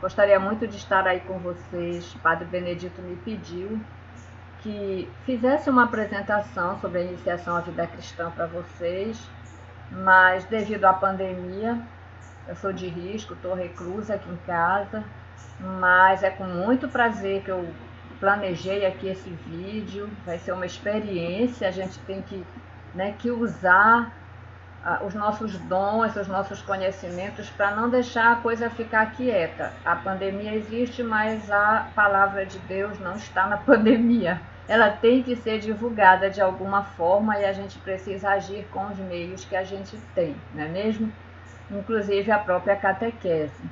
Gostaria muito de estar aí com vocês. Padre Benedito me pediu que fizesse uma apresentação sobre a iniciação à vida cristã para vocês, mas devido à pandemia, eu sou de risco, estou reclusa aqui em casa, mas é com muito prazer que eu planejei aqui esse vídeo. Vai ser uma experiência, a gente tem que usar os nossos dons, os nossos conhecimentos para não deixar a coisa ficar quieta. A pandemia existe, mas a palavra de Deus não está na pandemia. Ela tem que ser divulgada de alguma forma e a gente precisa agir com os meios que a gente tem, não é mesmo? Inclusive a própria catequese.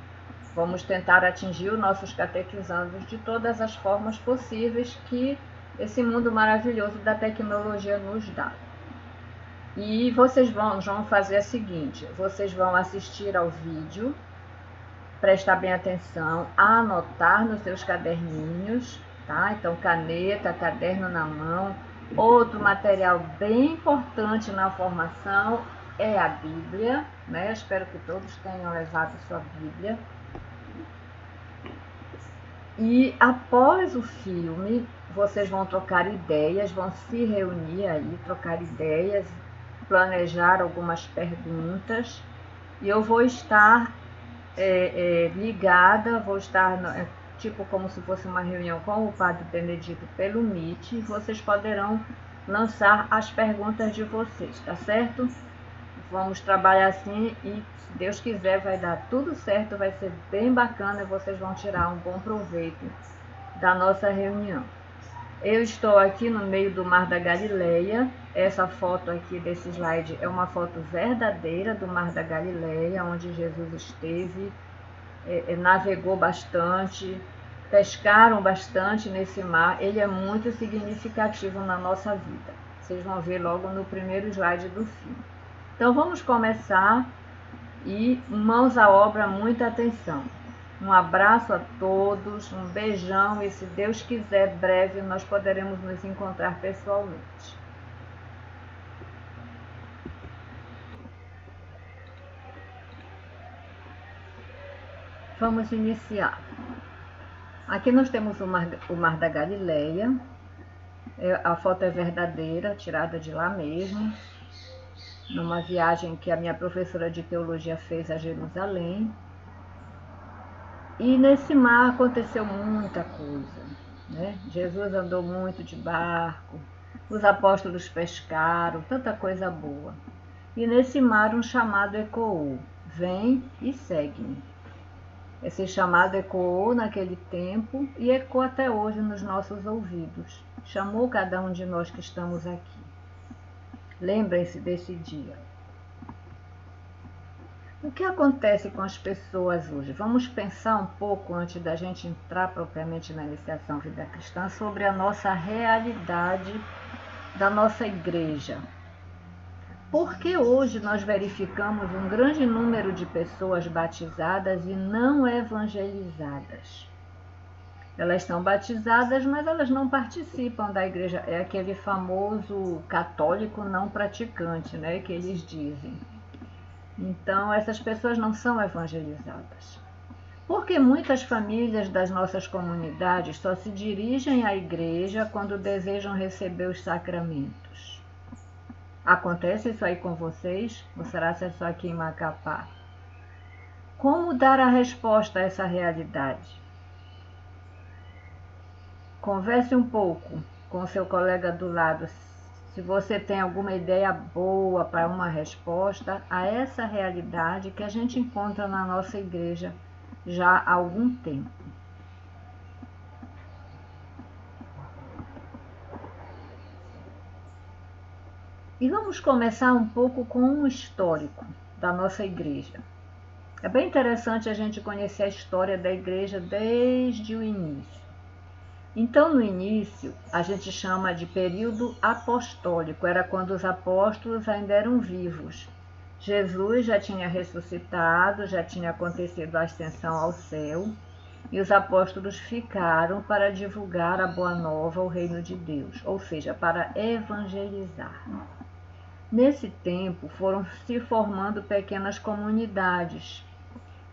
Vamos tentar atingir os nossos catequizandos de todas as formas possíveis que esse mundo maravilhoso da tecnologia nos dá. E vocês vão fazer o seguinte, vocês vão assistir ao vídeo, prestar bem atenção, anotar nos seus caderninhos, tá? Então caneta, caderno na mão. Outro material bem importante na formação é a Bíblia, né? Espero que todos tenham levado sua Bíblia. E após o filme, vocês vão trocar ideias, vão se reunir aí, trocar ideias, planejar algumas perguntas, e eu vou estar ligada, vou estar tipo como se fosse uma reunião com o Padre Benedito pelo Meet, e vocês poderão lançar as perguntas de vocês, tá certo? Vamos trabalhar assim e, se Deus quiser, vai dar tudo certo, vai ser bem bacana e vocês vão tirar um bom proveito da nossa reunião. Eu estou aqui no meio do Mar da Galileia. Essa foto aqui desse slide é uma foto verdadeira do Mar da Galileia, onde Jesus esteve, navegou bastante, pescaram bastante nesse mar. Ele é muito significativo na nossa vida. Vocês vão ver logo no primeiro slide do filme. Então vamos começar e mãos à obra, muita atenção. Um abraço a todos, um beijão e, se Deus quiser, breve nós poderemos nos encontrar pessoalmente. Vamos iniciar. Aqui nós temos o Mar da Galileia. A foto é verdadeira, tirada de lá mesmo, numa viagem que a minha professora de teologia fez a Jerusalém. E nesse mar aconteceu muita coisa, né? Jesus andou muito de barco, os apóstolos pescaram, tanta coisa boa. E nesse mar um chamado ecoou: vem e segue-me. Esse chamado ecoou naquele tempo e ecoa até hoje nos nossos ouvidos. Chamou cada um de nós que estamos aqui. Lembrem-se desse dia. O que acontece com as pessoas hoje? Vamos pensar um pouco, antes da gente entrar propriamente na iniciação Vida Cristã, sobre a nossa realidade da nossa igreja. Por que hoje nós verificamos um grande número de pessoas batizadas e não evangelizadas? Elas são batizadas, mas elas não participam da igreja. É aquele famoso católico não praticante, né, que eles dizem. Então, essas pessoas não são evangelizadas. Porque muitas famílias das nossas comunidades só se dirigem à igreja quando desejam receber os sacramentos. Acontece isso aí com vocês? Ou será que é só aqui em Macapá? Como dar a resposta a essa realidade? Converse um pouco com o seu colega do lado. Se você tem alguma ideia boa para uma resposta a essa realidade que a gente encontra na nossa igreja já há algum tempo. E vamos começar um pouco com um histórico da nossa igreja. É bem interessante a gente conhecer a história da igreja desde o início. Então, no início, a gente chama de período apostólico, era quando os apóstolos ainda eram vivos. Jesus já tinha ressuscitado, já tinha acontecido a ascensão ao céu, e os apóstolos ficaram para divulgar a boa nova, o reino de Deus, ou seja, para evangelizar. Nesse tempo, foram se formando pequenas comunidades,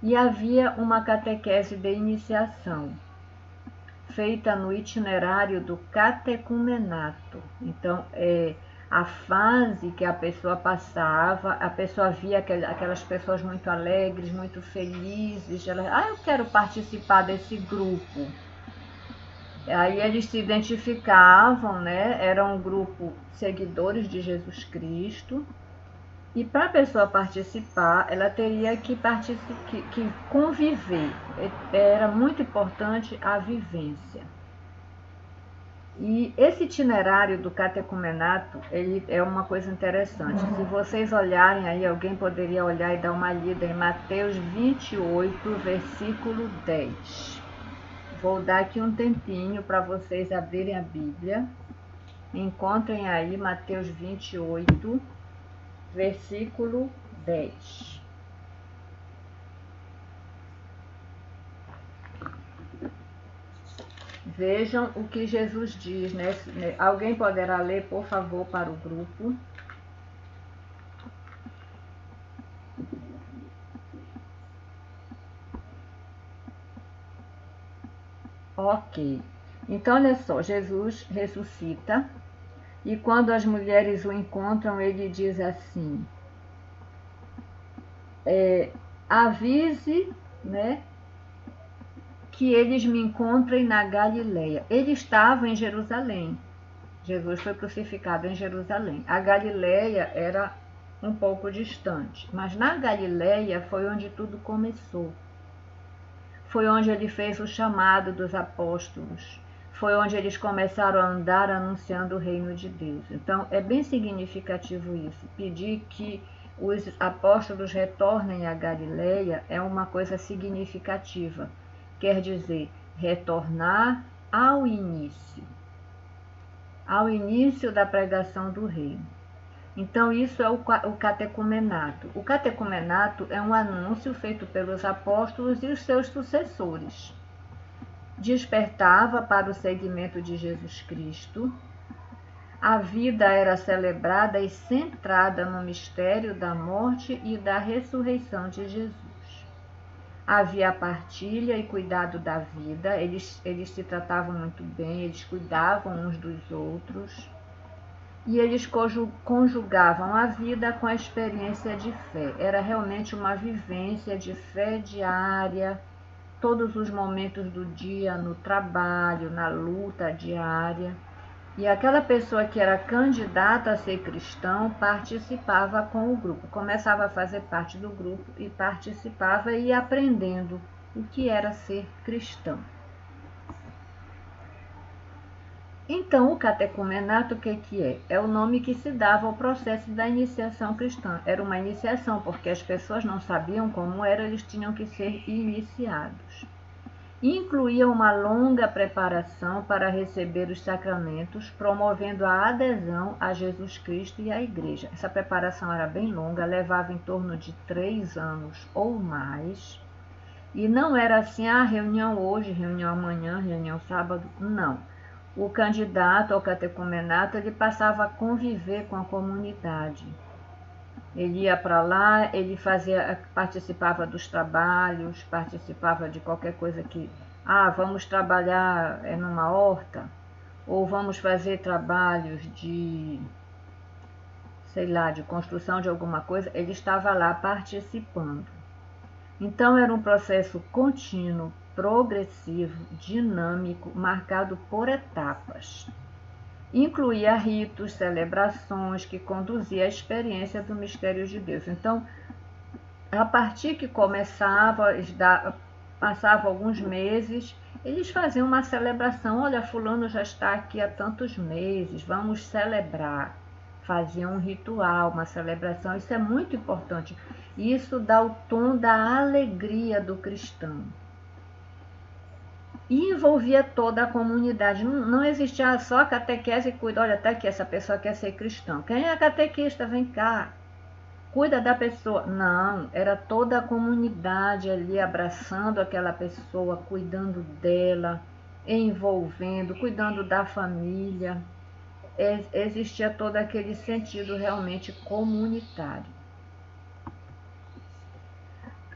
E havia uma catequese de iniciação, feita no itinerário do catecumenato. Então, a fase que a pessoa passava, a pessoa via aquelas pessoas muito alegres, muito felizes, eu quero participar desse grupo. Aí eles se identificavam, né? Era um grupo seguidores de Jesus Cristo. E para a pessoa participar, ela teria que conviver. Era muito importante a vivência. E esse itinerário do catecumenato, ele é uma coisa interessante. Se vocês olharem aí, alguém poderia olhar e dar uma lida em Mateus 28, versículo 10. Vou dar aqui um tempinho para vocês abrirem a Bíblia. Encontrem aí Mateus 28, versículo 10. Vejam o que Jesus diz, né? Alguém poderá ler, por favor, para o grupo? Ok. Então, olha só, Jesus ressuscita e quando as mulheres o encontram, ele diz assim, avise, né, que eles me encontrem na Galileia. Ele estava em Jerusalém. Jesus foi crucificado em Jerusalém. A Galileia era um pouco distante, mas na Galileia foi onde tudo começou. Foi onde ele fez o chamado dos apóstolos. Foi onde eles começaram a andar anunciando o reino de Deus. Então, é bem significativo isso. Pedir que os apóstolos retornem à Galileia é uma coisa significativa. Quer dizer, retornar ao início da pregação do reino. Então, isso é o catecumenato. O catecumenato é um anúncio feito pelos apóstolos e os seus sucessores. Despertava para o seguimento de Jesus Cristo. A vida era celebrada e centrada no mistério da morte e da ressurreição de Jesus. Havia partilha e cuidado da vida, eles se tratavam muito bem, eles cuidavam uns dos outros. E eles conjugavam a vida com a experiência de fé. Era realmente uma vivência de fé diária, todos os momentos do dia, no trabalho, na luta diária. E aquela pessoa que era candidata a ser cristão participava com o grupo, começava a fazer parte do grupo e participava e ia aprendendo o que era ser cristão. Então, o catecumenato, o que é? É o nome que se dava ao processo da iniciação cristã. Era uma iniciação, porque as pessoas não sabiam como era, eles tinham que ser iniciados. Incluía uma longa preparação para receber os sacramentos, promovendo a adesão a Jesus Cristo e à Igreja. Essa preparação era bem longa, levava em torno de 3 anos ou mais. E não era assim, reunião hoje, reunião amanhã, reunião sábado, não. O candidato ao catecumenato, ele passava a conviver com a comunidade. Ele ia para lá, ele participava dos trabalhos, participava de qualquer coisa que... vamos trabalhar numa horta, ou vamos fazer trabalhos de, sei lá, de construção de alguma coisa, ele estava lá participando. Então era um processo contínuo, progressivo, dinâmico, marcado por etapas. Incluía ritos, celebrações que conduzia à experiência do mistério de Deus. Então, a partir que passava alguns meses, eles faziam uma celebração. Olha, fulano já está aqui há tantos meses, vamos celebrar. Faziam um ritual, uma celebração. Isso é muito importante. Isso dá o tom da alegria do cristão. E envolvia toda a comunidade. Não existia só a catequese e cuida. Olha, até que essa pessoa quer ser cristão. Quem é a catequista? Vem cá. Cuida da pessoa. Não, era toda a comunidade ali abraçando aquela pessoa, cuidando dela, envolvendo, cuidando da família. Existia todo aquele sentido realmente comunitário.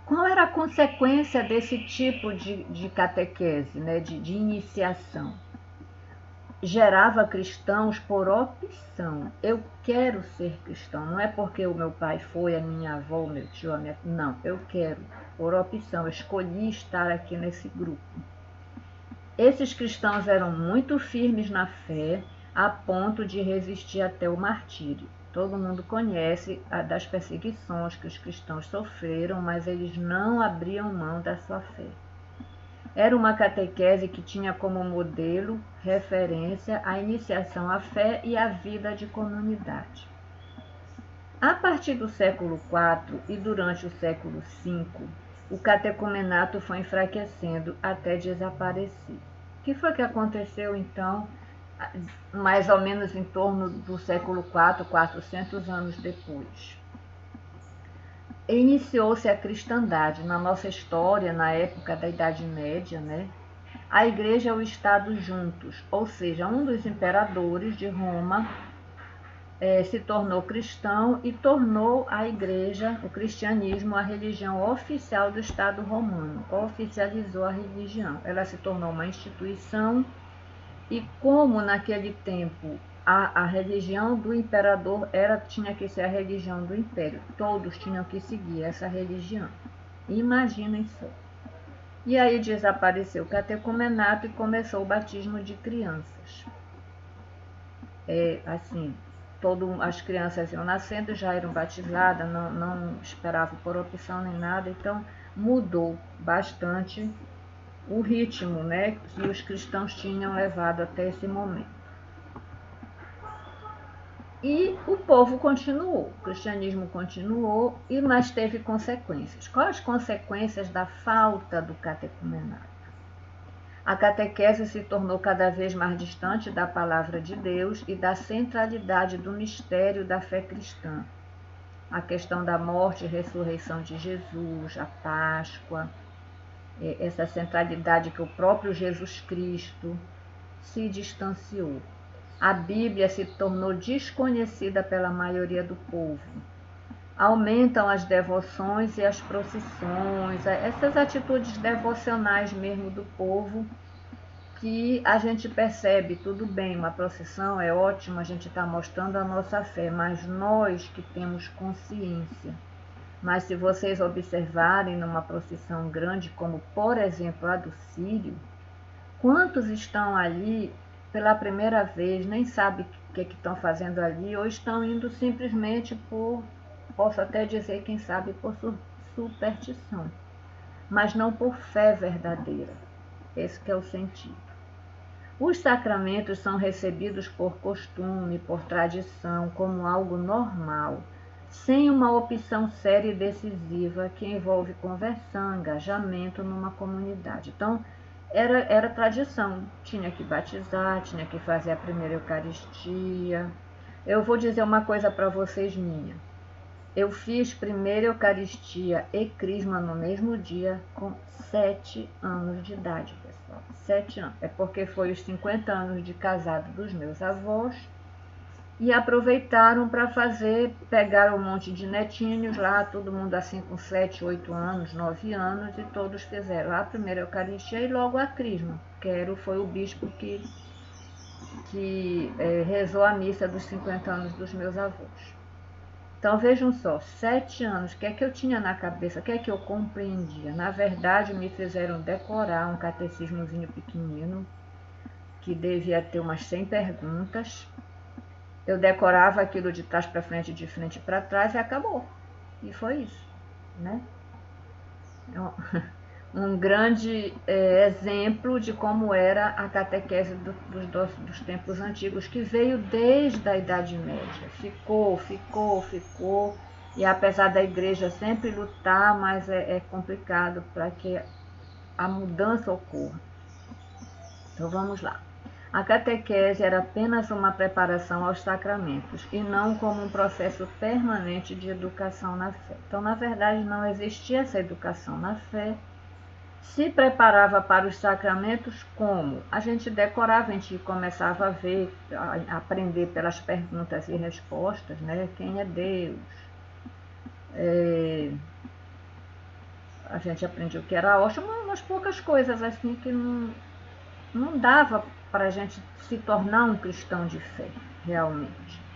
Qual era a consequência desse tipo de catequese, né, de iniciação? Gerava cristãos por opção. Eu quero ser cristão, não é porque o meu pai foi, a minha avó, o meu tio, a minha... Não, eu quero, por opção, eu escolhi estar aqui nesse grupo. Esses cristãos eram muito firmes na fé, a ponto de resistir até o martírio. Todo mundo conhece das perseguições que os cristãos sofreram, mas eles não abriam mão da sua fé. Era uma catequese que tinha como modelo, referência, a iniciação à fé e à vida de comunidade. A partir do século IV e durante o século V, o catecumenato foi enfraquecendo até desaparecer. O que foi que aconteceu, então, mais ou menos em torno do século IV, 400 anos depois? Iniciou-se a cristandade. Na nossa história, na época da Idade Média, né? A Igreja e o Estado juntos, ou seja, um dos imperadores de Roma se tornou cristão e tornou a Igreja, o cristianismo, a religião oficial do Estado romano. Oficializou a religião. Ela se tornou uma instituição e como naquele tempo a religião do imperador tinha que ser a religião do império, todos tinham que seguir essa religião. Imaginem só. E aí desapareceu o catecumenato e começou o batismo de crianças. Assim, as crianças iam nascendo, já eram batizadas, não esperavam por opção nem nada, então mudou bastante o ritmo, né, que os cristãos tinham levado até esse momento. E o povo continuou, o cristianismo continuou, mas teve consequências. Quais as consequências da falta do catecumenato? A catequese se tornou cada vez mais distante da palavra de Deus e da centralidade do mistério da fé cristã. A questão da morte e ressurreição de Jesus, a Páscoa, essa centralidade que o próprio Jesus Cristo se distanciou. A Bíblia se tornou desconhecida pela maioria do povo. Aumentam as devoções e as procissões, essas atitudes devocionais mesmo do povo, que a gente percebe, tudo bem, uma procissão é ótima, a gente está mostrando a nossa fé, mas nós que temos consciência. Mas se vocês observarem numa procissão grande, como por exemplo a do Círio, quantos estão ali pela primeira vez, nem sabem o que estão fazendo ali, ou estão indo simplesmente posso até dizer, quem sabe, por superstição, mas não por fé verdadeira. Esse que é o sentido. Os sacramentos são recebidos por costume, por tradição, como algo normal, sem uma opção séria e decisiva que envolve conversão, engajamento numa comunidade. Então, era tradição, tinha que batizar, tinha que fazer a primeira Eucaristia. Eu vou dizer uma coisa para vocês minha. Eu fiz primeira Eucaristia e Crisma no mesmo dia com 7 anos de idade, pessoal. 7 anos. É porque foi os 50 anos de casado dos meus avós e aproveitaram para pegar um monte de netinhos lá, todo mundo assim com 7, 8 anos, 9 anos, e todos fizeram a primeira Eucaristia e logo a Crisma, que foi o bispo que rezou a missa dos 50 anos dos meus avós. Então vejam só, 7 anos, o que é que eu tinha na cabeça, o que é que eu compreendia? Na verdade, me fizeram decorar um catecismozinho pequenino, que devia ter umas 100 perguntas. Eu decorava aquilo de trás para frente, de frente para trás e acabou. E foi isso, né? Um grande exemplo de como era a catequese dos tempos antigos, que veio desde a Idade Média. Ficou, e apesar da Igreja sempre lutar, mas é complicado para que a mudança ocorra. Então vamos lá. A catequese era apenas uma preparação aos sacramentos e não como um processo permanente de educação na fé. Então, na verdade, não existia essa educação na fé. Se preparava para os sacramentos como? A gente decorava, a gente começava a aprender pelas perguntas e respostas, né? Quem é Deus? a gente aprendia o que era a hóstia, umas poucas coisas assim que não dava para a gente se tornar um cristão de fé, realmente.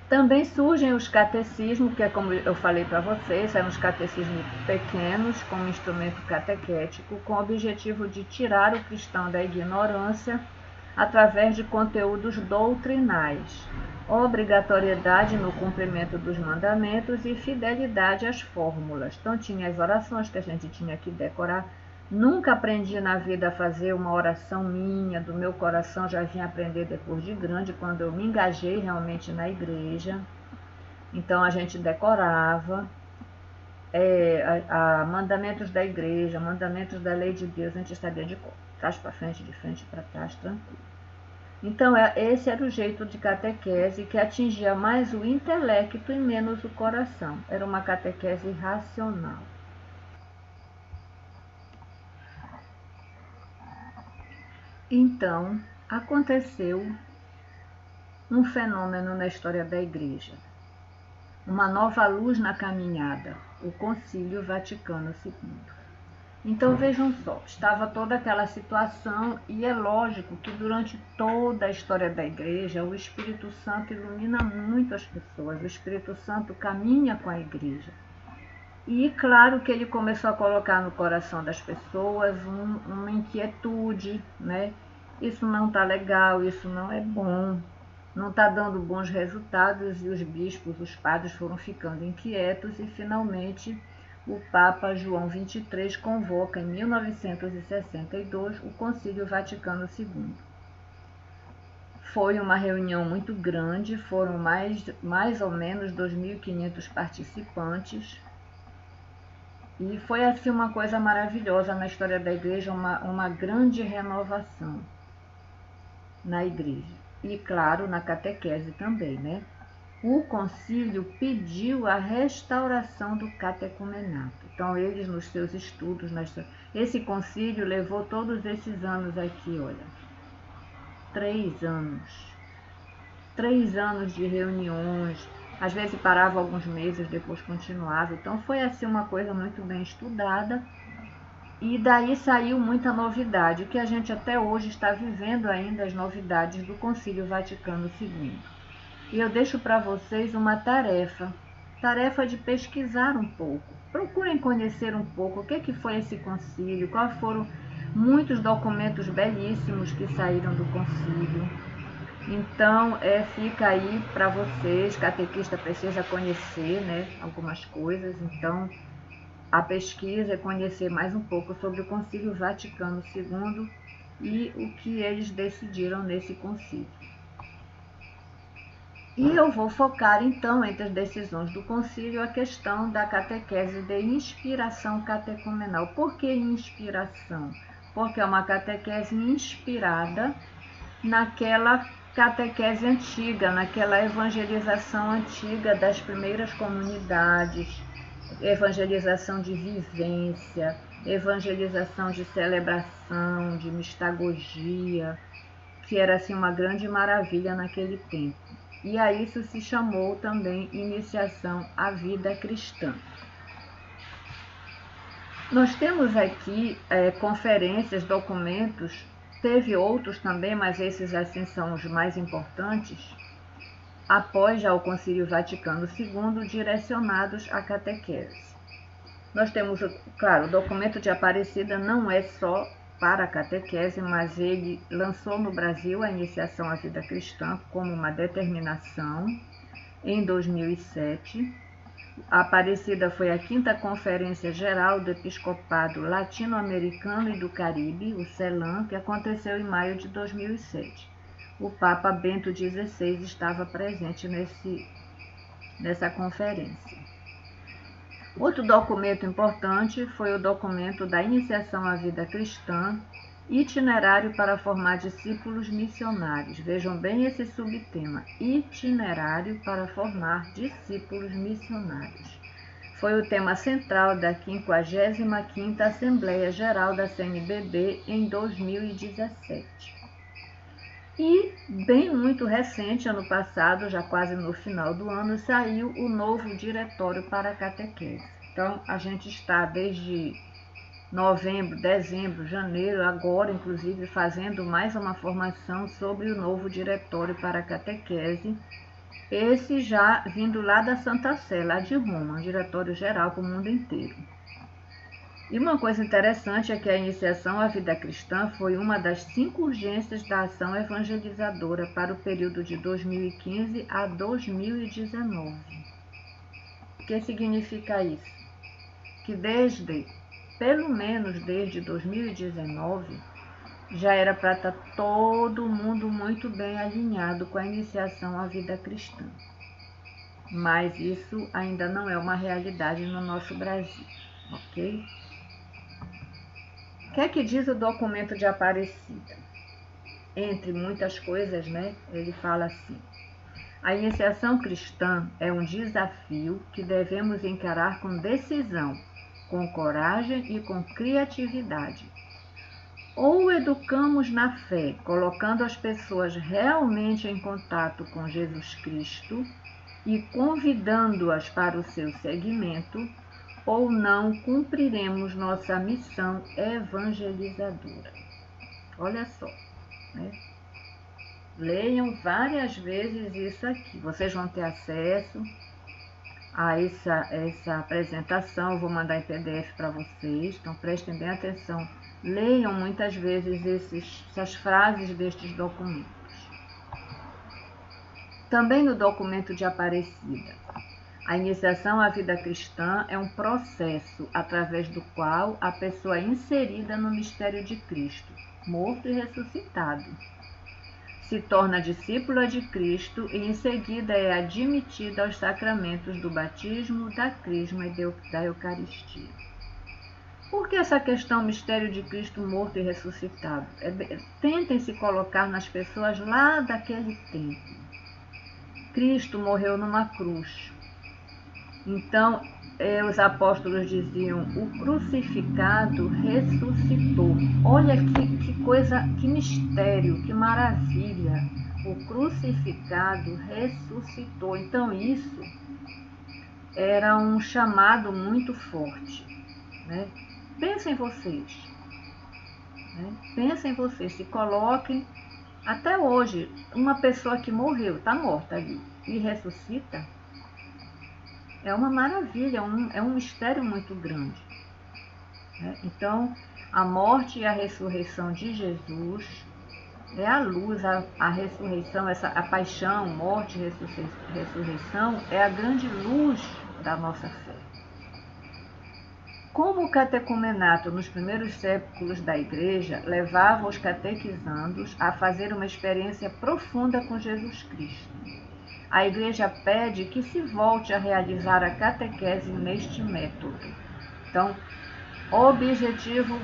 Também surgem os catecismos, que é como eu falei para vocês, eram os catecismos pequenos, como instrumento catequético, com o objetivo de tirar o cristão da ignorância através de conteúdos doutrinais, obrigatoriedade no cumprimento dos mandamentos e fidelidade às fórmulas. Então tinha as orações que a gente tinha que decorar. Nunca aprendi na vida a fazer uma oração minha, do meu coração, já vim aprender depois de grande, quando eu me engajei realmente na igreja. Então a gente decorava mandamentos da igreja, mandamentos da lei de Deus, a gente sabia de trás para frente, de frente para trás, tranquilo. Então esse era o jeito de catequese que atingia mais o intelecto e menos o coração. Era uma catequese racional. Então, aconteceu um fenômeno na história da Igreja, uma nova luz na caminhada, o Concílio Vaticano II. Então vejam só, estava toda aquela situação e é lógico que durante toda a história da Igreja o Espírito Santo ilumina muito as pessoas, o Espírito Santo caminha com a Igreja. E claro que ele começou a colocar no coração das pessoas uma inquietude, né? Isso não está legal, isso não é bom, não está dando bons resultados, e os bispos, os padres foram ficando inquietos e finalmente o Papa João XXIII convoca em 1962 o Concílio Vaticano II. Foi uma reunião muito grande, foram mais ou menos 2.500 participantes. E foi assim uma coisa maravilhosa na história da igreja, uma grande renovação na igreja. E claro, na catequese também, né? O concílio pediu a restauração do catecumenato. Então eles nos seus estudos, esse concílio levou todos esses anos aqui, olha. 3 anos. 3 anos de reuniões. Às vezes parava alguns meses, depois continuava. Então foi assim uma coisa muito bem estudada. E daí saiu muita novidade, que a gente até hoje está vivendo ainda as novidades do Concílio Vaticano II. E eu deixo para vocês uma tarefa de pesquisar um pouco. Procurem conhecer um pouco o que foi esse concílio, quais foram muitos documentos belíssimos que saíram do concílio. Então, fica aí para vocês, catequista precisa conhecer, né, algumas coisas. Então, a pesquisa é conhecer mais um pouco sobre o Concílio Vaticano II e o que eles decidiram nesse concílio. E eu vou focar, então, entre as decisões do concílio, a questão da catequese de inspiração catecumenal. Por que inspiração? Porque é uma catequese inspirada naquela catequese antiga, naquela evangelização antiga das primeiras comunidades, evangelização de vivência, evangelização de celebração, de mistagogia, que era assim uma grande maravilha naquele tempo. E a isso se chamou também iniciação à vida cristã. Nós temos aqui conferências, documentos, teve outros também, mas esses assim são os mais importantes, após já o Concílio Vaticano II, direcionados à catequese. Nós temos, claro, o documento de Aparecida não é só para a catequese, mas ele lançou no Brasil a iniciação à vida cristã como uma determinação em 2007. A Aparecida foi a 5ª Conferência Geral do Episcopado Latino-Americano e do Caribe, o CELAM, que aconteceu em maio de 2007. O Papa Bento XVI estava presente nessa conferência. Outro documento importante foi o documento da Iniciação à Vida Cristã, Itinerário para formar discípulos missionários. Vejam bem esse subtema, Itinerário para formar discípulos missionários. Foi o tema central da 55ª Assembleia Geral da CNBB em 2017. E bem muito recente, ano passado, já quase no final do ano, saiu o novo diretório para a catequese. Então, a gente está desde novembro, dezembro, janeiro, agora inclusive fazendo mais uma formação sobre o novo diretório para a catequese, esse já vindo lá da Santa Sé, lá de Roma, um diretório geral para o mundo inteiro. E uma coisa interessante é que a iniciação à vida cristã foi uma das 5 urgências da ação evangelizadora para o período de 2015 a 2019. O que significa isso? Que pelo menos desde 2019, já era para estar todo mundo muito bem alinhado com a iniciação à vida cristã. Mas isso ainda não é uma realidade no nosso Brasil, ok? O que é que diz o documento de Aparecida? Entre muitas coisas, né? Ele fala assim: a iniciação cristã é um desafio que devemos encarar com decisão, com coragem e com criatividade. Ou educamos na fé, colocando as pessoas realmente em contato com Jesus Cristo e convidando-as para o seu seguimento, ou não cumpriremos nossa missão evangelizadora. Olha só, né? Leiam várias vezes isso aqui. Vocês vão ter acesso a essa apresentação. Eu vou mandar em PDF para vocês, então prestem bem atenção. Leiam muitas vezes essas frases destes documentos. Também no documento de Aparecida, a iniciação à vida cristã é um processo através do qual a pessoa é inserida no mistério de Cristo, morto e ressuscitado. Se torna discípula de Cristo e em seguida é admitida aos sacramentos do batismo, da crisma e da Eucaristia. Por que essa questão mistério de Cristo morto e ressuscitado? Tentem se colocar nas pessoas lá daquele tempo. Cristo morreu numa cruz. Então, os apóstolos diziam: o crucificado ressuscitou. Olha que coisa, que mistério, que maravilha. O crucificado ressuscitou. Então, isso era um chamado muito forte, né? Pensem em vocês. Né? Pensem em vocês, se coloquem. Até hoje, uma pessoa que morreu, está morta ali, e ressuscita, é uma maravilha, é um mistério muito grande. Né? Então, a morte e a ressurreição de Jesus é a luz, a ressurreição, a paixão, morte e ressurreição é a grande luz da nossa fé. Como o catecumenato nos primeiros séculos da Igreja levava os catequizandos a fazer uma experiência profunda com Jesus Cristo, a Igreja pede que se volte a realizar a catequese neste método. Então, objetivo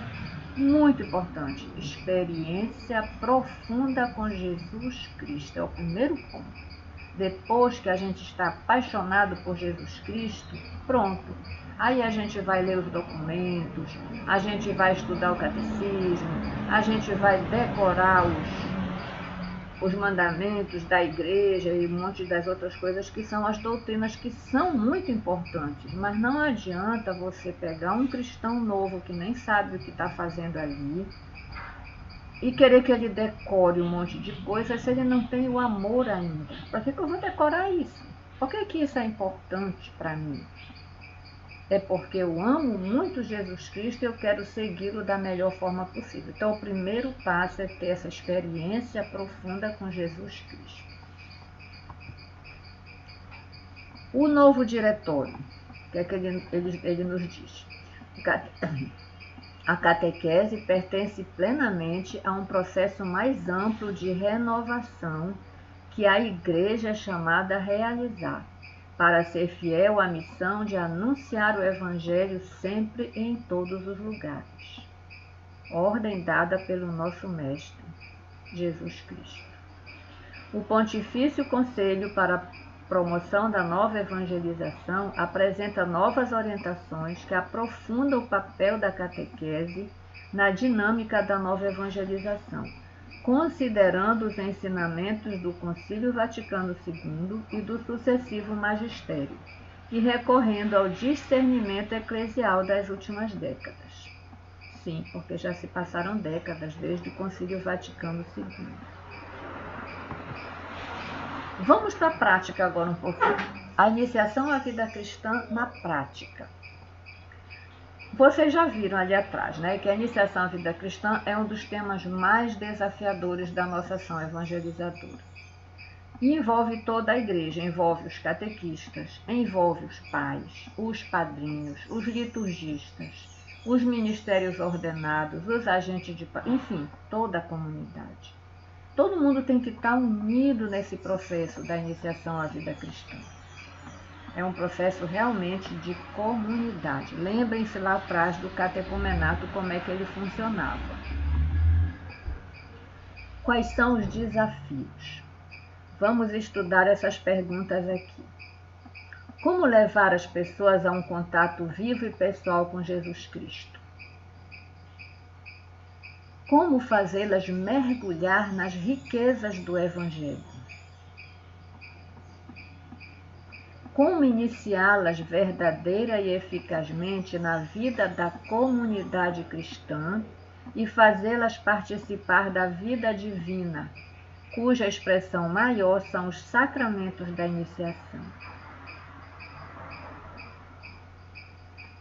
muito importante: experiência profunda com Jesus Cristo. É o primeiro ponto. Depois que a gente está apaixonado por Jesus Cristo, pronto. Aí a gente vai ler os documentos, a gente vai estudar o catecismo, a gente vai decorar os mandamentos da igreja e um monte das outras coisas que são as doutrinas, que são muito importantes. Mas não adianta você pegar um cristão novo que nem sabe o que está fazendo ali e querer que ele decore um monte de coisas se ele não tem o amor ainda. Para que eu vou decorar isso? Por que isso é importante para mim? É porque eu amo muito Jesus Cristo e eu quero segui-lo da melhor forma possível. Então, o primeiro passo é ter essa experiência profunda com Jesus Cristo. O novo diretório, o que é que ele nos diz? A catequese pertence plenamente a um processo mais amplo de renovação que a Igreja é chamada a realizar, para ser fiel à missão de anunciar o Evangelho sempre e em todos os lugares. Ordem dada pelo nosso Mestre, Jesus Cristo. O Pontifício Conselho para a Promoção da Nova Evangelização apresenta novas orientações que aprofundam o papel da catequese na dinâmica da nova evangelização, considerando os ensinamentos do Concílio Vaticano II e do sucessivo magistério, e recorrendo ao discernimento eclesial das últimas décadas. Sim, porque já se passaram décadas desde o Concílio Vaticano II. Vamos para a prática agora um pouquinho. A iniciação à vida cristã na prática. Vocês já viram ali atrás, né, que a iniciação à vida cristã é um dos temas mais desafiadores da nossa ação evangelizadora. E envolve toda a igreja, envolve os catequistas, envolve os pais, os padrinhos, os liturgistas, os ministérios ordenados, os agentes de paz, enfim, toda a comunidade. Todo mundo tem que estar unido nesse processo da iniciação à vida cristã. É um processo realmente de comunidade. Lembrem-se lá atrás do catecumenato, como é que ele funcionava. Quais são os desafios? Vamos estudar essas perguntas aqui. Como levar as pessoas a um contato vivo e pessoal com Jesus Cristo? Como fazê-las mergulhar nas riquezas do Evangelho? Como iniciá-las verdadeira e eficazmente na vida da comunidade cristã e fazê-las participar da vida divina, cuja expressão maior são os sacramentos da iniciação?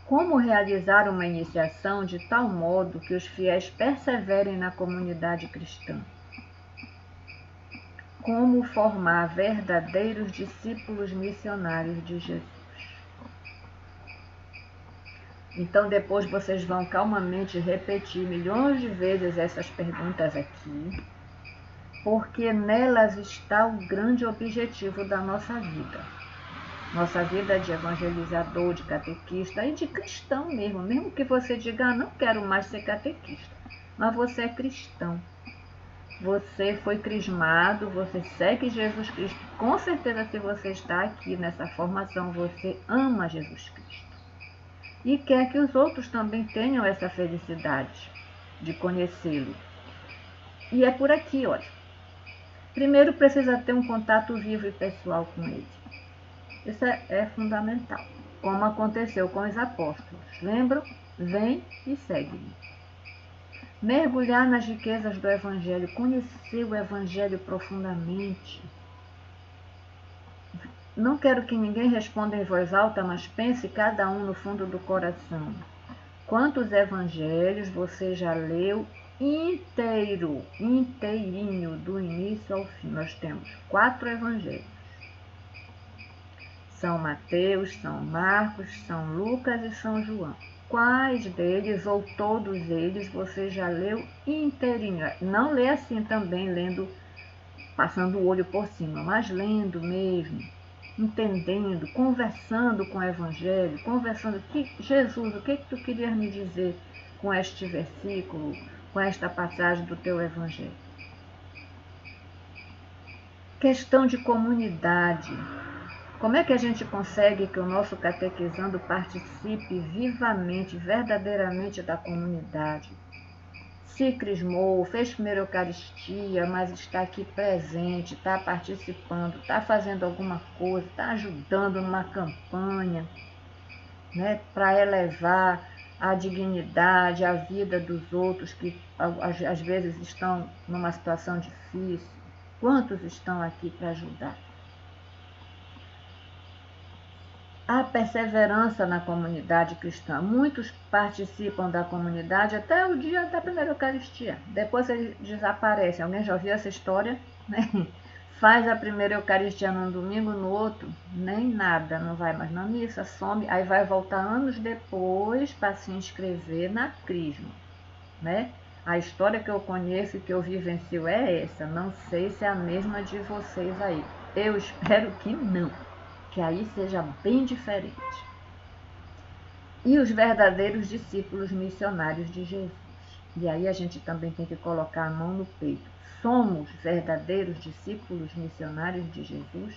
Como realizar uma iniciação de tal modo que os fiéis perseverem na comunidade cristã? Como formar verdadeiros discípulos missionários de Jesus? Então, depois vocês vão calmamente repetir milhões de vezes essas perguntas aqui, porque nelas está o grande objetivo da nossa vida. Nossa vida de evangelizador, de catequista e de cristão mesmo. Mesmo que você diga, não quero mais ser catequista, mas você é cristão. Você foi crismado, você segue Jesus Cristo. Com certeza, se você está aqui nessa formação, você ama Jesus Cristo. E quer que os outros também tenham essa felicidade de conhecê-lo. E é por aqui, olha. Primeiro precisa ter um contato vivo e pessoal com ele. Isso é fundamental. Como aconteceu com os apóstolos. Lembram? Vem e segue-me. Mergulhar nas riquezas do Evangelho, conhecer o Evangelho profundamente. Não quero que ninguém responda em voz alta, mas pense cada um no fundo do coração. Quantos evangelhos você já leu inteiro, inteirinho, do início ao fim? Nós temos 4 evangelhos. São Mateus, São Marcos, São Lucas e São João. Quais deles ou todos eles você já leu inteirinho? Não lê assim também, lendo, passando o olho por cima, mas lendo mesmo, entendendo, conversando com o Evangelho, conversando, Jesus, o que tu querias me dizer com este versículo, com esta passagem do teu Evangelho? Questão de comunidade. Como é que a gente consegue que o nosso catequizando participe vivamente, verdadeiramente da comunidade? Se crismou, fez primeira Eucaristia, mas está aqui presente, está participando, está fazendo alguma coisa, está ajudando numa campanha, né, para elevar a dignidade, a vida dos outros que às vezes estão numa situação difícil. Quantos estão aqui para ajudar? A perseverança na comunidade cristã. Muitos participam da comunidade até o dia da primeira Eucaristia. Depois eles desaparecem. Alguém já ouviu essa história? Faz a primeira Eucaristia num domingo, no outro, nem nada, não vai mais na missa, some, aí vai voltar anos depois para se inscrever na crisma, né? A história que eu conheço e que eu vivencio é essa. Não sei se é a mesma de vocês aí. Eu espero que não. Que aí seja bem diferente. E os verdadeiros discípulos missionários de Jesus. E aí a gente também tem que colocar a mão no peito. Somos verdadeiros discípulos missionários de Jesus?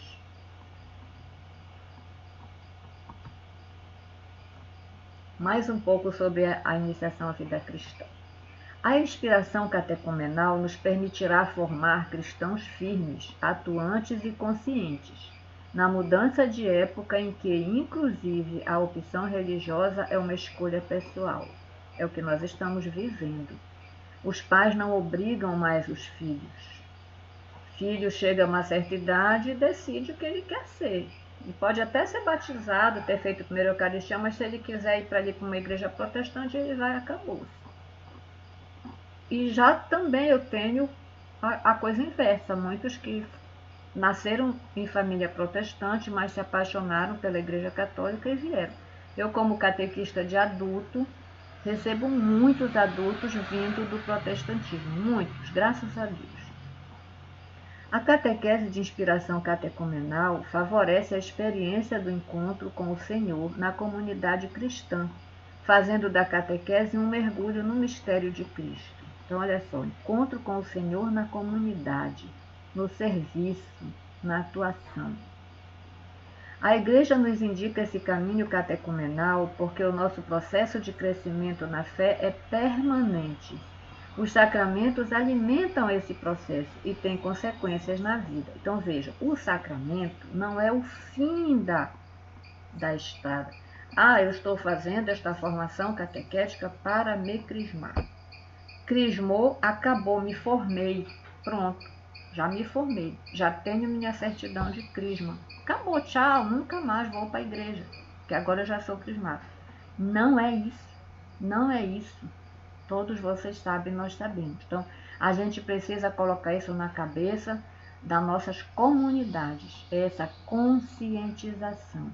Mais um pouco sobre a iniciação à vida cristã. A inspiração catecumenal nos permitirá formar cristãos firmes, atuantes e conscientes, na mudança de época em que, inclusive, a opção religiosa é uma escolha pessoal. É o que nós estamos vivendo. Os pais não obrigam mais os filhos. O filho chega a uma certa idade e decide o que ele quer ser. E pode até ser batizado, ter feito a primeira Eucaristia, mas se ele quiser ir para ali para uma igreja protestante, ele vai e acabou. E já também eu tenho a coisa inversa, muitos que nasceram em família protestante, mas se apaixonaram pela Igreja Católica e vieram. Eu, como catequista de adulto, recebo muitos adultos vindo do protestantismo, muitos, graças a Deus. A catequese de inspiração catecumenal favorece a experiência do encontro com o Senhor na comunidade cristã, fazendo da catequese um mergulho no mistério de Cristo. Então, olha só, encontro com o Senhor na comunidade, no serviço, na atuação. A Igreja nos indica esse caminho catecumenal porque o nosso processo de crescimento na fé é permanente. Os sacramentos alimentam esse processo e têm consequências na vida. Então, veja, o sacramento não é o fim da estrada. Eu estou fazendo esta formação catequética para me crismar. Crismou, acabou, me formei. Pronto, já me formei. Já tenho minha certidão de crisma. Acabou, tchau, nunca mais vou para a igreja, porque agora eu já sou crismado. Não é isso, não é isso. Todos vocês sabem, nós sabemos. Então, a gente precisa colocar isso na cabeça das nossas comunidades, essa conscientização.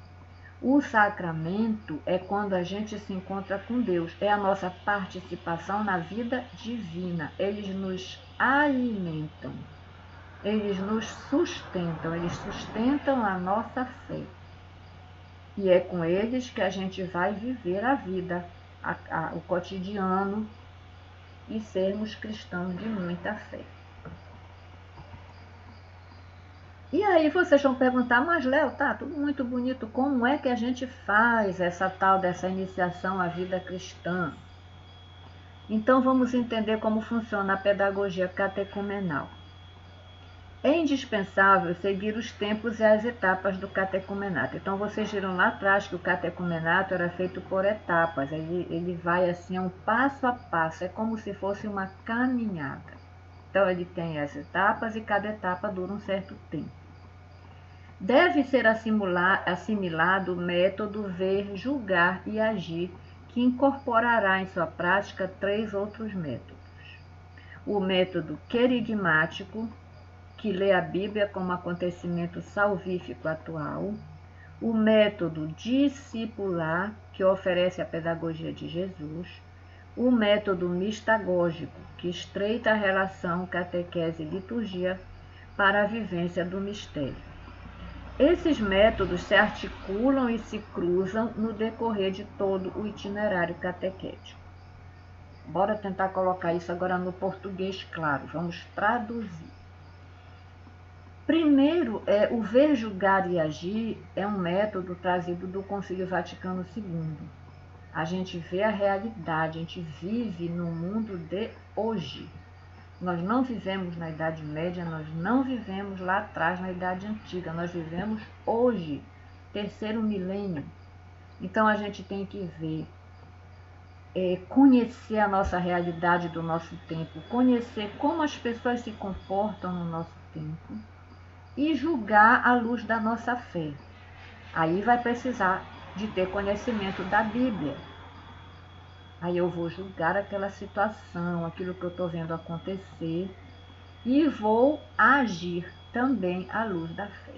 O sacramento é quando a gente se encontra com Deus, é a nossa participação na vida divina. Eles nos alimentam, eles nos sustentam, eles sustentam a nossa fé. E é com eles que a gente vai viver a vida, o cotidiano, e sermos cristãos de muita fé. E aí vocês vão perguntar, mas Léo, tá tudo muito bonito, como é que a gente faz dessa iniciação à vida cristã? Então vamos entender como funciona a pedagogia catecumenal. É indispensável seguir os tempos e as etapas do catecumenato. Então vocês viram lá atrás que o catecumenato era feito por etapas, ele vai assim, um passo a passo, é como se fosse uma caminhada. Então ele tem as etapas e cada etapa dura um certo tempo. Deve ser assimilado o método ver, julgar e agir, que incorporará em sua prática 3 outros métodos. O método querigmático, que lê a Bíblia como acontecimento salvífico atual, o método discipular, que oferece a pedagogia de Jesus, o método mistagógico, que estreita a relação catequese e liturgia para a vivência do mistério. Esses métodos se articulam e se cruzam no decorrer de todo o itinerário catequético. Bora tentar colocar isso agora no português claro, vamos traduzir. Primeiro, o ver, julgar e agir é um método trazido do Concílio Vaticano II. A gente vê a realidade, a gente vive no mundo de hoje. Nós não vivemos na Idade Média, nós não vivemos lá atrás na Idade Antiga, nós vivemos hoje, 3º milênio. Então a gente tem que ver, conhecer a nossa realidade do nosso tempo, conhecer como as pessoas se comportam no nosso tempo, e julgar à luz da nossa fé. Aí vai precisar de ter conhecimento da Bíblia. Aí eu vou julgar aquela situação, aquilo que eu estou vendo acontecer, e vou agir também à luz da fé.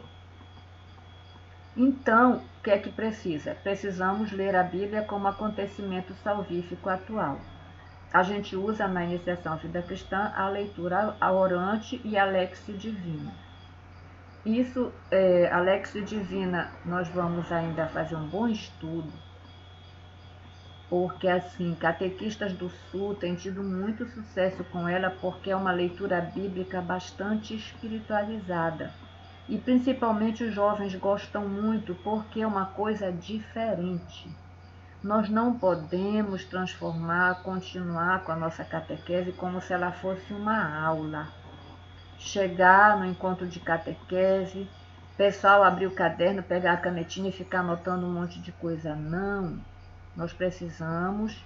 Então, o que é que precisa? Precisamos ler a Bíblia como acontecimento salvífico atual. A gente usa na iniciação à vida cristã a leitura orante e a Lexio Divina. Isso, a Lexio Divina, nós vamos ainda fazer um bom estudo, porque assim, catequistas do Sul têm tido muito sucesso com ela, porque é uma leitura bíblica bastante espiritualizada. E principalmente os jovens gostam muito, porque é uma coisa diferente. Nós não podemos continuar com a nossa catequese como se ela fosse uma aula. Chegar no encontro de catequese, pessoal abrir o caderno, pegar a canetinha e ficar anotando um monte de coisa. Não, nós precisamos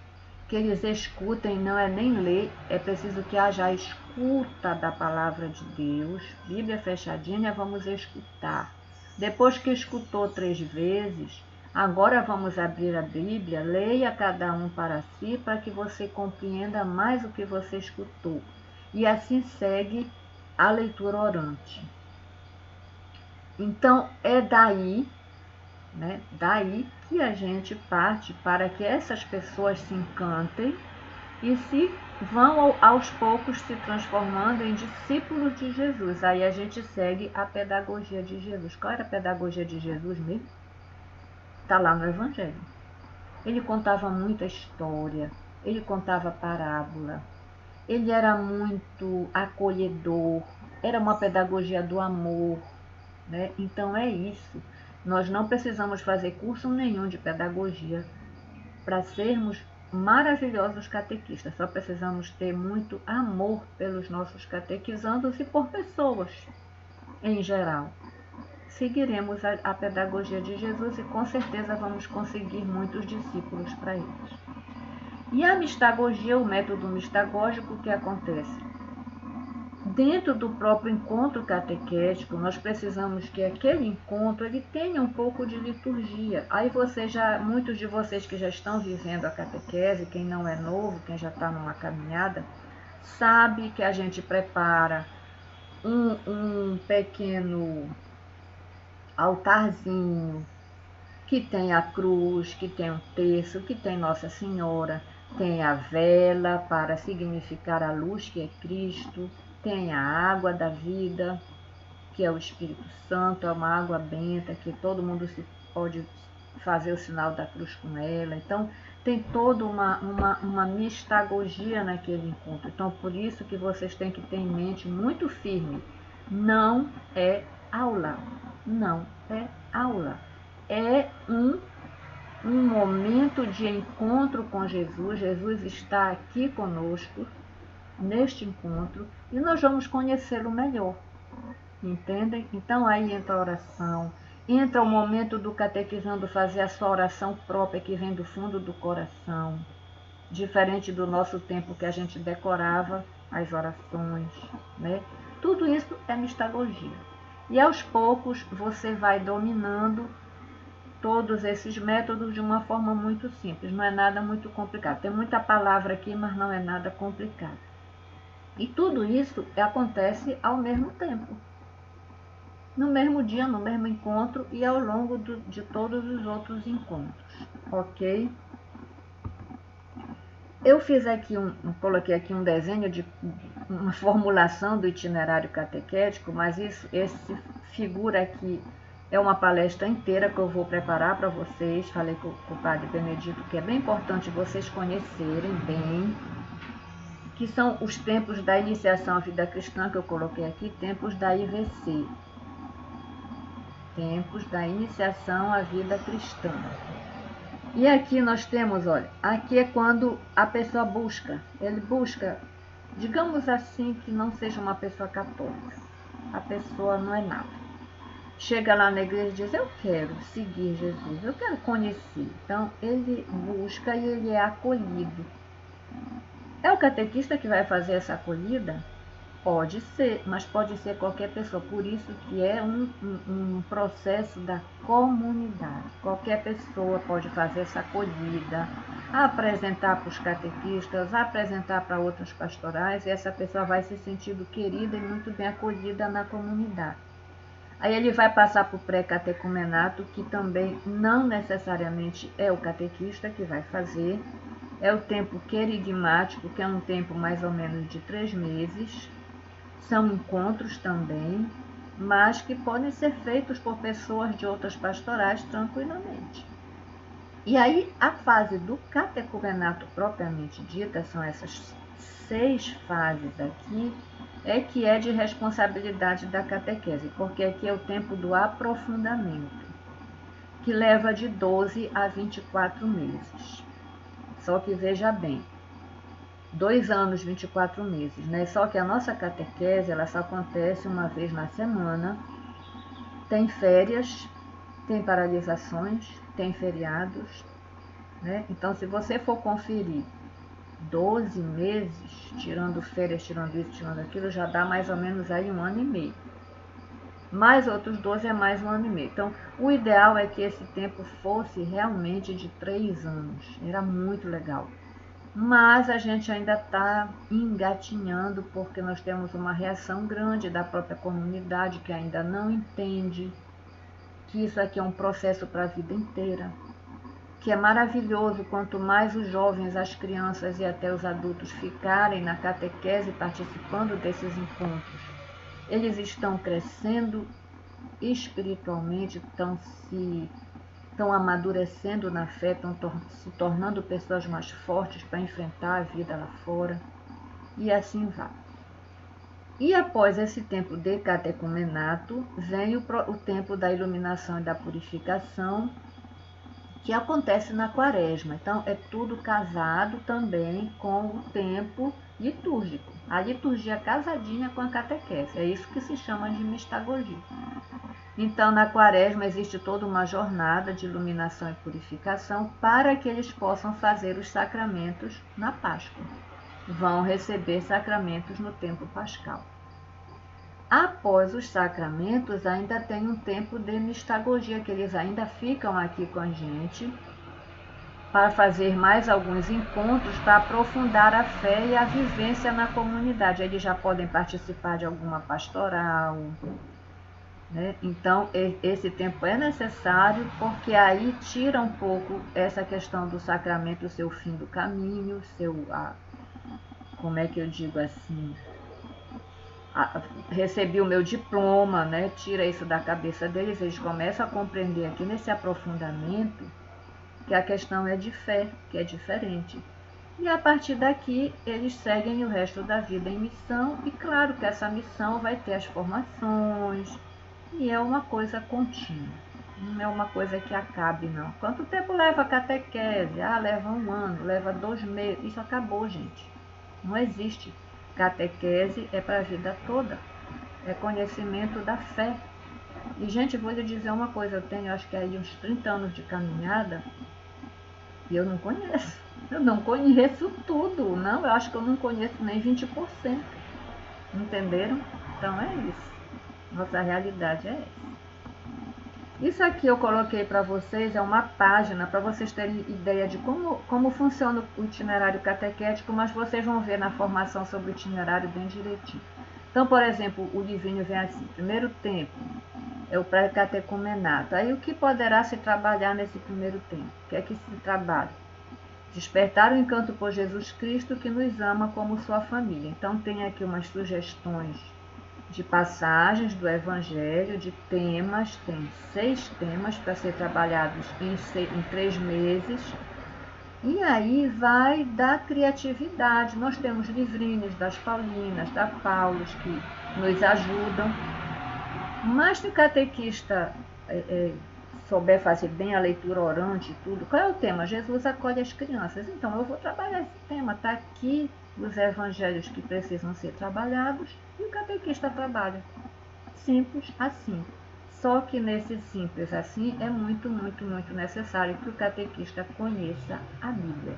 que eles escutem, não é nem ler, é preciso que haja a escuta da palavra de Deus, Bíblia fechadinha, vamos escutar. Depois que escutou 3 vezes, agora vamos abrir a Bíblia, leia cada um para si, para que você compreenda mais o que você escutou. E assim segue a leitura orante. Então, é daí que a gente parte para que essas pessoas se encantem e se vão aos poucos se transformando em discípulos de Jesus. Aí a gente segue a pedagogia de Jesus. Qual era a pedagogia de Jesus mesmo? Está lá no Evangelho. Ele contava muita história, ele contava parábola, ele era muito acolhedor, era uma pedagogia do amor, né? Então é isso. Nós não precisamos fazer curso nenhum de pedagogia para sermos maravilhosos catequistas. Só precisamos ter muito amor pelos nossos catequizandos e por pessoas em geral. Seguiremos a pedagogia de Jesus e com certeza vamos conseguir muitos discípulos para eles. E a mistagogia, o método mistagógico, o que acontece? Dentro do próprio encontro catequético, nós precisamos que aquele encontro ele tenha um pouco de liturgia. Aí muitos de vocês que já estão vivendo a catequese, quem não é novo, quem já está numa caminhada, sabe que a gente prepara um pequeno altarzinho que tem a cruz, que tem um terço, que tem Nossa Senhora, tem a vela para significar a luz que é Cristo, tem a água da vida, que é o Espírito Santo, é uma água benta, que todo mundo pode fazer o sinal da cruz com ela. Então, tem toda uma mistagogia naquele encontro. Então, por isso que vocês têm que ter em mente muito firme, não é aula, não é aula. É um momento de encontro com Jesus. Jesus está aqui conosco, neste encontro, e nós vamos conhecê-lo melhor. Entendem? Então aí entra a oração, entra o momento do catequizando fazer a sua oração própria que vem do fundo do coração, diferente do nosso tempo que a gente decorava as orações, né? Tudo isso é mistagogia. E aos poucos você vai dominando todos esses métodos de uma forma muito simples, não é nada muito complicado. Tem muita palavra aqui, mas não é nada complicado. E tudo isso acontece ao mesmo tempo, no mesmo dia, no mesmo encontro e ao longo de todos os outros encontros, ok? Eu fiz aqui coloquei aqui um desenho de uma formulação do itinerário catequético, mas esse figura aqui é uma palestra inteira que eu vou preparar para vocês. Falei com o Padre Benedito que é bem importante vocês conhecerem bem, que são os tempos da iniciação à vida cristã, que eu coloquei aqui, tempos da IVC. Tempos da iniciação à vida cristã. E aqui nós temos, olha, aqui é quando a pessoa busca, ele busca, digamos assim, que não seja uma pessoa católica. A pessoa não é nada. Chega lá na igreja e diz, eu quero seguir Jesus, eu quero conhecer. Então, ele busca e ele é acolhido. É o catequista que vai fazer essa acolhida? Pode ser, mas pode ser qualquer pessoa. Por isso que é um processo da comunidade. Qualquer pessoa pode fazer essa acolhida, apresentar para os catequistas, apresentar para outras pastorais, e essa pessoa vai se sentindo querida e muito bem acolhida na comunidade. Aí ele vai passar para o pré-catecumenato, que também não necessariamente é o catequista que vai fazer. É o tempo querigmático, que é um tempo mais ou menos de 3 meses. São encontros também, mas que podem ser feitos por pessoas de outras pastorais tranquilamente. E aí a fase do catecumenato propriamente dita, são essas 6 fases aqui, que é de responsabilidade da catequese, porque aqui é o tempo do aprofundamento, que leva de 12 a 24 meses. Só que veja bem, 2 anos, 24 meses, né? Só que a nossa catequese, ela só acontece uma vez na semana, tem férias, tem paralisações, tem feriados, né? Então, se você for conferir 12 meses, tirando férias, tirando isso, tirando aquilo, já dá mais ou menos aí 1 ano e meio. Mais outros 12 é mais 1 ano e meio. Então, o ideal é que esse tempo fosse realmente de 3 anos. Era muito legal. Mas a gente ainda está engatinhando porque nós temos uma reação grande da própria comunidade que ainda não entende que isso aqui é um processo para a vida inteira, que é maravilhoso quanto mais os jovens, as crianças e até os adultos ficarem na catequese participando desses encontros. Eles estão crescendo espiritualmente, estão amadurecendo na fé, estão se tornando pessoas mais fortes para enfrentar a vida lá fora, e assim vai. E após esse tempo de catecumenato, vem o tempo da iluminação e da purificação, que acontece na quaresma. Então, é tudo casado também com o tempo litúrgico. A liturgia casadinha com a catequese. É isso que se chama de mistagogia. Então, na quaresma existe toda uma jornada de iluminação e purificação para que eles possam fazer os sacramentos na Páscoa. Vão receber sacramentos no tempo pascal. Após os sacramentos, ainda tem um tempo de mistagogia, que eles ainda ficam aqui com a gente para fazer mais alguns encontros para aprofundar a fé e a vivência na comunidade. Eles já podem participar de alguma pastoral, né? Então, esse tempo é necessário porque aí tira um pouco essa questão do sacramento, seu fim do caminho, como é que eu digo assim, recebi o meu diploma, né? Tira isso da cabeça deles, eles começam a compreender aqui nesse aprofundamento que a questão é de fé, que é diferente. E a partir daqui, eles seguem o resto da vida em missão, e claro que essa missão vai ter as formações, e é uma coisa contínua, não é uma coisa que acabe, não. Quanto tempo leva a catequese? Leva 1 ano, leva 2 meses, isso acabou, gente. Não existe. Catequese é para a vida toda, é conhecimento da fé. E, gente, vou lhe dizer uma coisa, eu tenho acho que aí uns 30 anos de caminhada e eu não conheço tudo, não, eu acho que eu não conheço nem 20%, entenderam? Então é isso, nossa realidade é essa. Isso aqui eu coloquei para vocês, é uma página para vocês terem ideia de como funciona o itinerário catequético, mas vocês vão ver na formação sobre o itinerário bem direitinho. Então, por exemplo, o livrinho vem assim, primeiro tempo, é o pré-catecumenato. Aí o que poderá se trabalhar nesse primeiro tempo? O que é que se trabalha? Despertar o encanto por Jesus Cristo que nos ama como sua família. Então tem aqui umas sugestões de passagens do Evangelho, de temas, tem 6 temas para ser trabalhados em 3 meses, e aí vai da criatividade. Nós temos livrinhos das Paulinas, da Paulos, que nos ajudam, mas se o catequista souber fazer bem a leitura orante e tudo, qual é o tema? Jesus acolhe as crianças. Então eu vou trabalhar esse tema, está aqui os evangelhos que precisam ser trabalhados e o catequista trabalha. Simples assim. Só que nesse simples assim é muito, muito, muito necessário que o catequista conheça a Bíblia.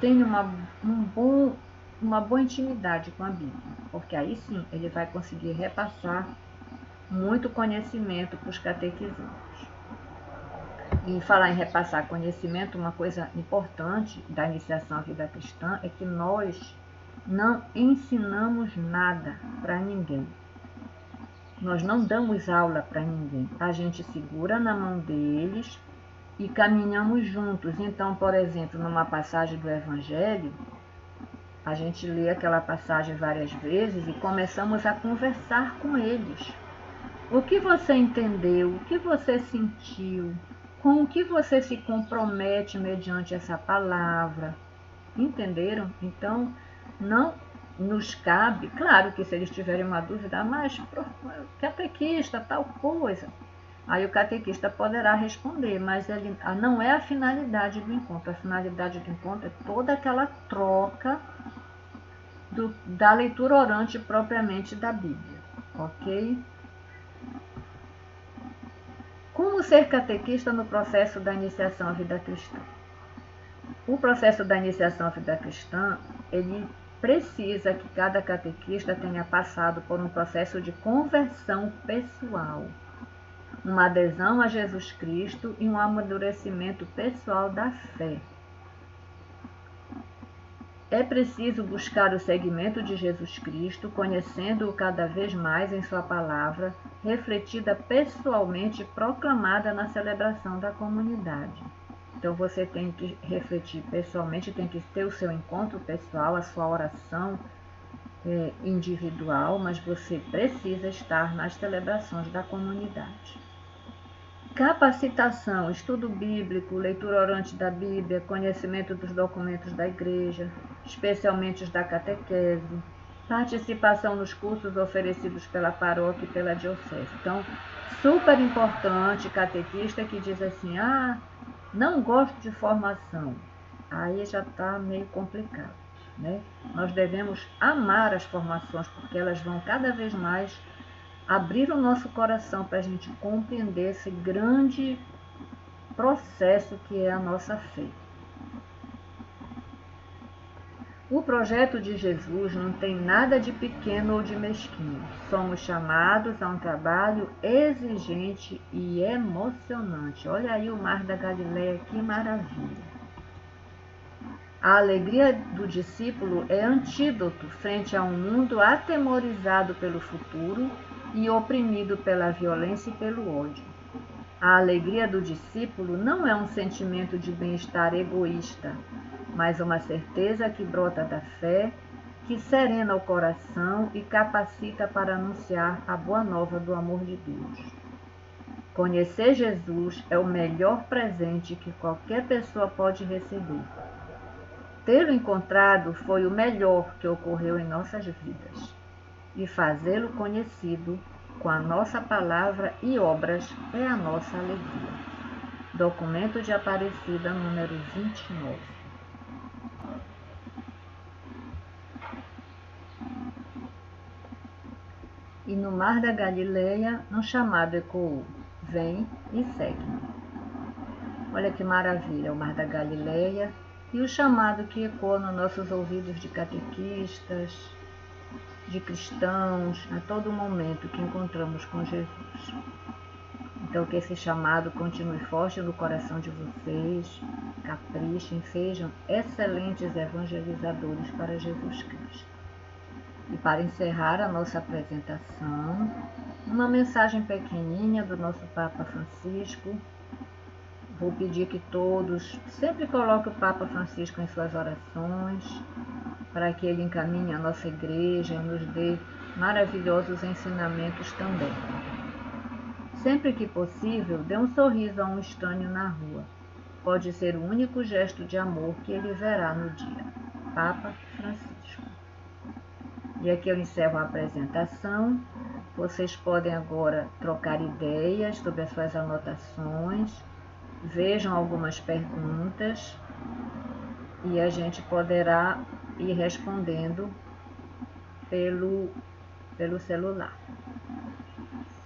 Tenha uma boa intimidade com a Bíblia, porque aí sim ele vai conseguir repassar muito conhecimento para os catequizandos. E falar em repassar conhecimento, uma coisa importante da iniciação à vida cristã é que nós não ensinamos nada para ninguém. Nós não damos aula para ninguém. A gente segura na mão deles e caminhamos juntos. Então, por exemplo, numa passagem do Evangelho, a gente lê aquela passagem várias vezes e começamos a conversar com eles. O que você entendeu? O que você sentiu? Com o que você se compromete mediante essa palavra? Entenderam? Então, não nos cabe, claro que se eles tiverem uma dúvida, mas catequista, tal coisa, Aí o catequista poderá responder, mas não é a finalidade do encontro. A finalidade do encontro é toda aquela troca da leitura orante propriamente da Bíblia, ok? Como ser catequista no processo da iniciação à vida cristã? O processo da iniciação à vida cristã, ele precisa que cada catequista tenha passado por um processo de conversão pessoal, uma adesão a Jesus Cristo e um amadurecimento pessoal da fé. É preciso buscar o seguimento de Jesus Cristo, conhecendo-o cada vez mais em sua palavra, refletida pessoalmente e proclamada na celebração da comunidade. Então você tem que refletir pessoalmente, tem que ter o seu encontro pessoal, a sua oração individual, mas você precisa estar nas celebrações da comunidade. Capacitação, estudo bíblico, leitura orante da Bíblia, conhecimento dos documentos da igreja, especialmente os da catequese, participação nos cursos oferecidos pela paróquia e pela diocese. Então, super importante, catequista que diz assim, não gosto de formação. Aí já está meio complicado, né? Nós devemos amar as formações, porque elas vão cada vez mais abrir o nosso coração para a gente compreender esse grande processo que é a nossa fé. O projeto de Jesus não tem nada de pequeno ou de mesquinho. Somos chamados a um trabalho exigente e emocionante. Olha aí o Mar da Galileia, que maravilha! A alegria do discípulo é antídoto frente a um mundo atemorizado pelo futuro e oprimido pela violência e pelo ódio. A alegria do discípulo não é um sentimento de bem-estar egoísta, mas uma certeza que brota da fé, que serena o coração e capacita para anunciar a boa nova do amor de Deus. Conhecer Jesus é o melhor presente que qualquer pessoa pode receber. Tê-lo encontrado foi o melhor que ocorreu em nossas vidas. E fazê-lo conhecido com a nossa palavra e obras é a nossa alegria. Documento de Aparecida, número 29. E no Mar da Galileia, um chamado ecoou: vem e segue-me. Olha que maravilha, o Mar da Galileia e o chamado que ecoa nos nossos ouvidos de catequistas, de cristãos, a todo momento que encontramos com Jesus. Então que esse chamado continue forte no coração de vocês, caprichem, sejam excelentes evangelizadores para Jesus Cristo. E para encerrar a nossa apresentação, uma mensagem pequenininha do nosso Papa Francisco. Vou pedir que todos sempre coloquem o Papa Francisco em suas orações, para que ele encaminhe a nossa igreja e nos dê maravilhosos ensinamentos também. Sempre que possível, dê um sorriso a um estranho na rua. Pode ser o único gesto de amor que ele verá no dia. Papa Francisco. E aqui eu encerro a apresentação. Vocês podem agora trocar ideias sobre as suas anotações, vejam algumas perguntas e a gente poderá ir respondendo pelo celular.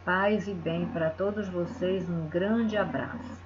Paz e bem para todos vocês, um grande abraço.